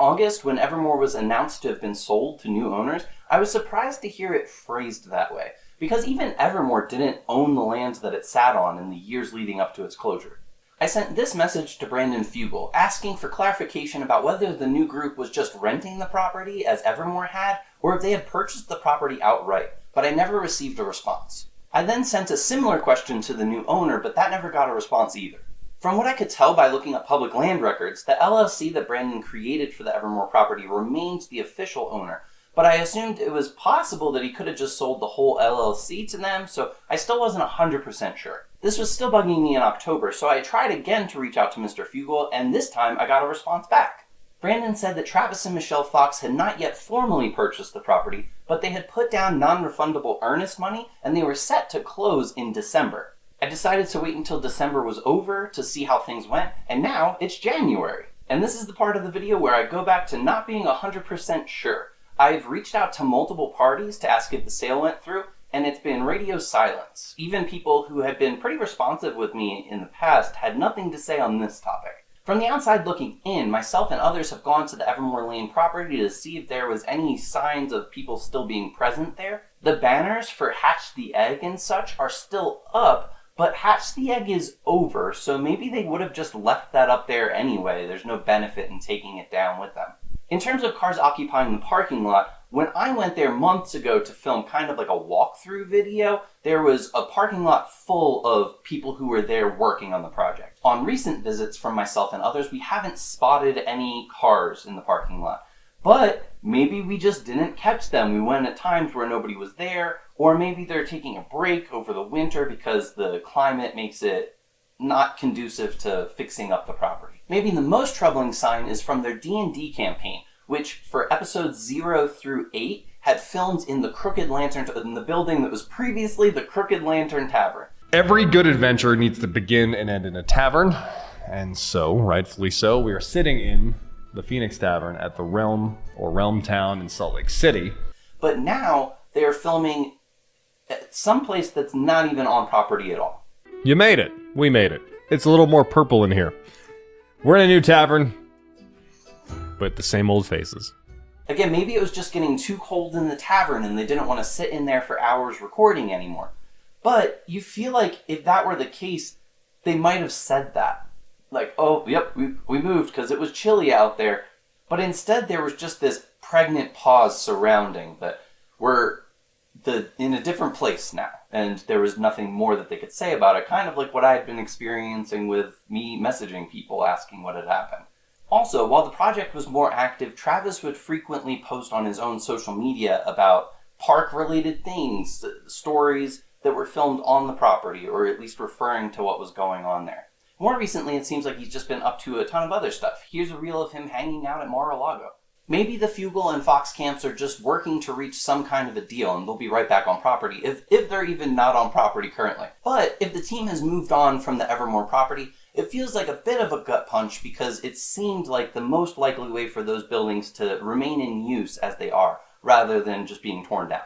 August, when Evermore was announced to have been sold to new owners, I was surprised to hear it phrased that way, because even Evermore didn't own the lands that it sat on in the years leading up to its closure. I sent this message to Brandon Fugal, asking for clarification about whether the new group was just renting the property as Evermore had, or if they had purchased the property outright, but I never received a response. I then sent a similar question to the new owner, but that never got a response either. From what I could tell by looking up public land records, the LLC that Brandon created for the Evermore property remains the official owner, but I assumed it was possible that he could have just sold the whole LLC to them, so I still wasn't 100% sure. This was still bugging me in October, so I tried again to reach out to Mr. Fugal, and this time I got a response back. Brandon said that Travis and Michelle Fox had not yet formally purchased the property, but they had put down non-refundable earnest money, and they were set to close in December. I decided to wait until December was over to see how things went, and now it's January. And this is the part of the video where I go back to not being 100% sure. I've reached out to multiple parties to ask if the sale went through, and it's been radio silence. Even people who had been pretty responsive with me in the past had nothing to say on this topic. From the outside looking in, myself and others have gone to the Evermore Lane property to see if there was any signs of people still being present there. The banners for Hatch the Egg and such are still up, but Hatch the Egg is over, so maybe they would have just left that up there anyway. There's no benefit in taking it down with them. In terms of cars occupying the parking lot, when I went there months ago to film kind of like a walkthrough video, there was a parking lot full of people who were there working on the project. On recent visits from myself and others, we haven't spotted any cars in the parking lot. But maybe we just didn't catch them. We went at times where nobody was there, or maybe they're taking a break over the winter because the climate makes it not conducive to fixing up the property. Maybe the most troubling sign is from their D&D campaign, which for episodes 0 through 8 had filmed in the Crooked Lantern, in the building that was previously the Crooked Lantern Tavern. Every good adventure needs to begin and end in a tavern, and so, rightfully so, we are sitting in the Phoenix Tavern at the Realm, or Realm Town in Salt Lake City. But now they are filming at some place that's not even on property at all. You made it. We made it. It's a little more purple in here. We're in a new tavern, but the same old faces. Again, maybe it was just getting too cold in the tavern and they didn't want to sit in there for hours recording anymore. But you feel like if that were the case, they might have said that. Like, oh, yep, we moved because it was chilly out there. But instead there was just this pregnant pause surrounding that we're in a different place now. And there was nothing more that they could say about it. Kind of like what I had been experiencing with me messaging people asking what had happened. Also, while the project was more active, Travis would frequently post on his own social media about park-related things, stories that were filmed on the property, or at least referring to what was going on there. More recently, it seems like he's just been up to a ton of other stuff. Here's a reel of him hanging out at Mar-a-Lago. Maybe the Fugal and Fox camps are just working to reach some kind of a deal, and they'll be right back on property, if they're even not on property currently. But if the team has moved on from the Evermore property, it feels like a bit of a gut punch because it seemed like the most likely way for those buildings to remain in use as they are, rather than just being torn down.